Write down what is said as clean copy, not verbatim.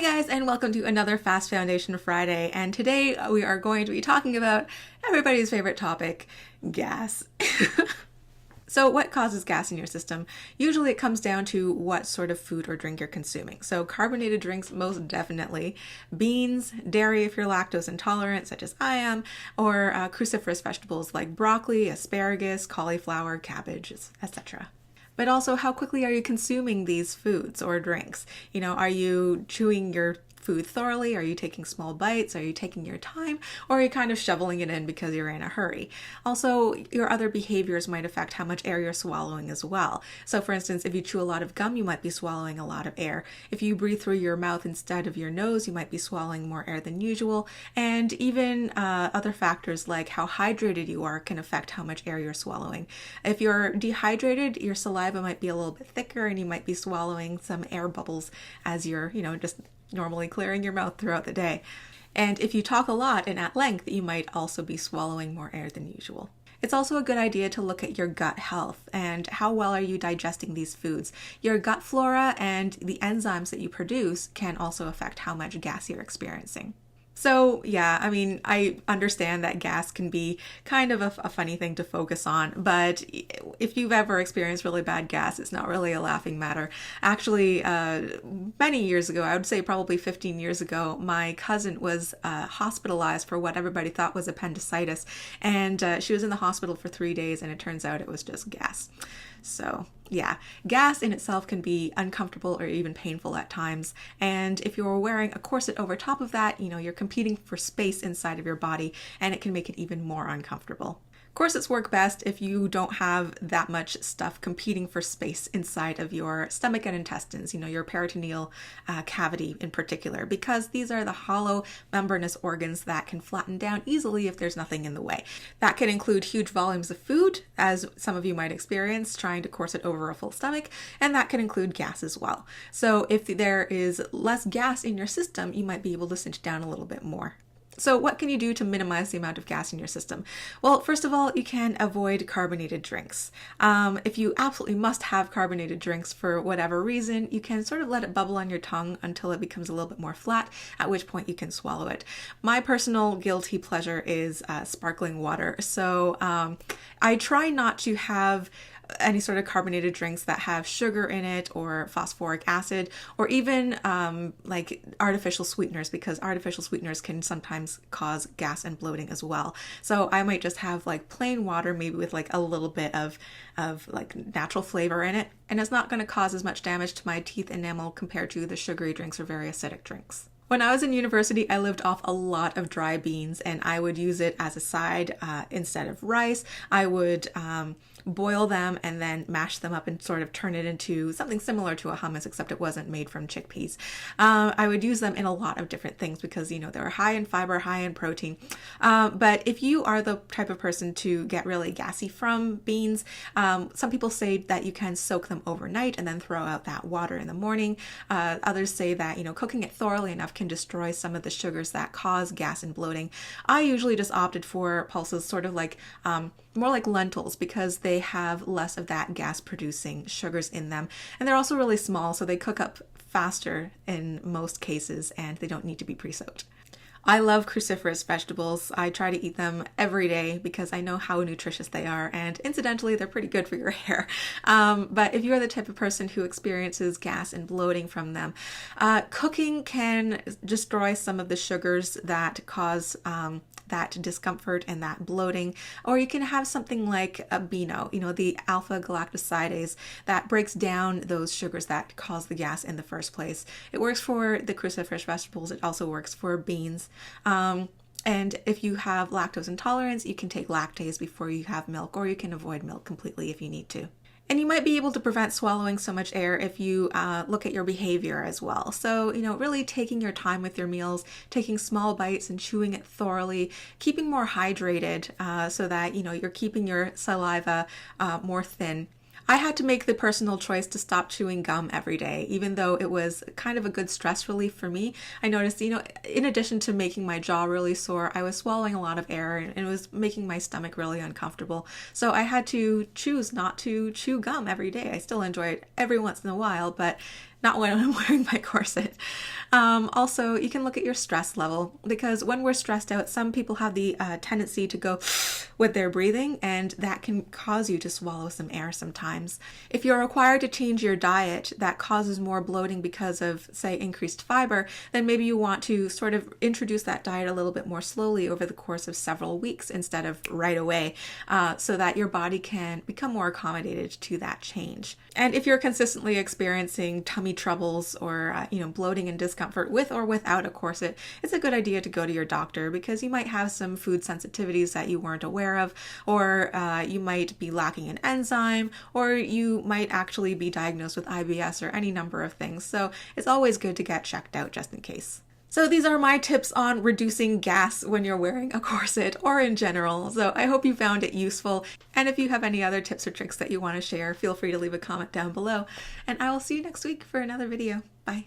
guys, and welcome to another Fast Foundation Friday, and today we are going to be talking about everybody's favorite topic, gas. So what causes gas in your system? Usually it comes down to what sort of food or drink you're consuming. So carbonated drinks, most definitely. Beans, dairy if you're lactose intolerant, such as I am, or cruciferous vegetables like broccoli, asparagus, cauliflower, cabbage, etc. But also, how quickly are you consuming these foods or drinks? Are you chewing your food thoroughly? Are you taking small bites? Are you taking your time? Or are you kind of shoveling it in because you're in a hurry? Also, your other behaviors might affect how much air you're swallowing as well. So for instance, if you chew a lot of gum, you might be swallowing a lot of air. If you breathe through your mouth instead of your nose, you might be swallowing more air than usual. And even other factors like how hydrated you are can affect how much air you're swallowing. If you're dehydrated, your saliva might be a little bit thicker and you might be swallowing some air bubbles as you're, just normally clearing your mouth throughout the day. And if you talk a lot and at length, you might also be swallowing more air than usual. It's also a good idea to look at your gut health and how well are you digesting these foods. Your gut flora and the enzymes that you produce can also affect how much gas you're experiencing. So yeah, I understand that gas can be kind of a funny thing to focus on, but if you've ever experienced really bad gas, it's not really a laughing matter. Actually, many years ago, I would say probably 15 years ago, my cousin was hospitalized for what everybody thought was appendicitis, and she was in the hospital for 3 days, and it turns out it was just gas. So yeah, gas in itself can be uncomfortable or even painful at times. And if you're wearing a corset over top of that, you're competing for space inside of your body, and it can make it even more uncomfortable. Corsets work best if you don't have that much stuff competing for space inside of your stomach and intestines, your peritoneal cavity in particular, because these are the hollow membranous organs that can flatten down easily if there's nothing in the way. That can include huge volumes of food, as some of you might experience trying to corset over a full stomach, and that can include gas as well. So if there is less gas in your system, you might be able to cinch down a little bit more. So what can you do to minimize the amount of gas in your system? Well, first of all, you can avoid carbonated drinks. If you absolutely must have carbonated drinks for whatever reason, you can sort of let it bubble on your tongue until it becomes a little bit more flat, at which point you can swallow it. My personal guilty pleasure is sparkling water. So I try not to have any sort of carbonated drinks that have sugar in it or phosphoric acid or even like artificial sweeteners, because artificial sweeteners can sometimes cause gas and bloating as well. So I might just have like plain water, maybe with like a little bit of like natural flavor in it, and it's not going to cause as much damage to my teeth enamel compared to the sugary drinks or very acidic drinks. When I was in university, I lived off a lot of dry beans, and I would use it as a side instead of rice. I would boil them and then mash them up and sort of turn it into something similar to a hummus, except it wasn't made from chickpeas. I would use them in a lot of different things because, they're high in fiber, high in protein. But if you are the type of person to get really gassy from beans, some people say that you can soak them overnight and then throw out that water in the morning. Others say that, cooking it thoroughly enough can destroy some of the sugars that cause gas and bloating. I usually just opted for pulses sort of like more like lentils, because they have less of that gas producing sugars in them, and they're also really small, so they cook up faster in most cases and they don't need to be pre-soaked. I love cruciferous vegetables. I try to eat them every day because I know how nutritious they are, and incidentally, they're pretty good for your hair. But if you are the type of person who experiences gas and bloating from them, cooking can destroy some of the sugars that cause that discomfort and that bloating. Or you can have something like a Beano, the alpha-galactosidase that breaks down those sugars that cause the gas in the first place. It works for the cruciferous vegetables. It also works for beans. And if you have lactose intolerance, you can take Lactase before you have milk, or you can avoid milk completely if you need to. And you might be able to prevent swallowing so much air if you look at your behavior as well. So, really taking your time with your meals, taking small bites and chewing it thoroughly, keeping more hydrated so that, you're keeping your saliva more thin. I had to make the personal choice to stop chewing gum every day, even though it was kind of a good stress relief for me. I noticed, in addition to making my jaw really sore, I was swallowing a lot of air and it was making my stomach really uncomfortable. So I had to choose not to chew gum every day. I still enjoy it every once in a while, but not when I'm wearing my corset. Also, you can look at your stress level, because when we're stressed out, some people have the tendency to go with their breathing, and that can cause you to swallow some air sometimes. If you're required to change your diet that causes more bloating because of, say, increased fiber, then maybe you want to sort of introduce that diet a little bit more slowly over the course of several weeks instead of right away, so that your body can become more accommodated to that change. And if you're consistently experiencing tummy troubles or bloating and discomfort with or without a corset, it's a good idea to go to your doctor, because you might have some food sensitivities that you weren't aware of, or you might be lacking an enzyme, or you might actually be diagnosed with IBS or any number of things. So it's always good to get checked out just in case. So these are my tips on reducing gas when you're wearing a corset or in general. So I hope you found it useful. And if you have any other tips or tricks that you want to share, feel free to leave a comment down below. And I will see you next week for another video. Bye.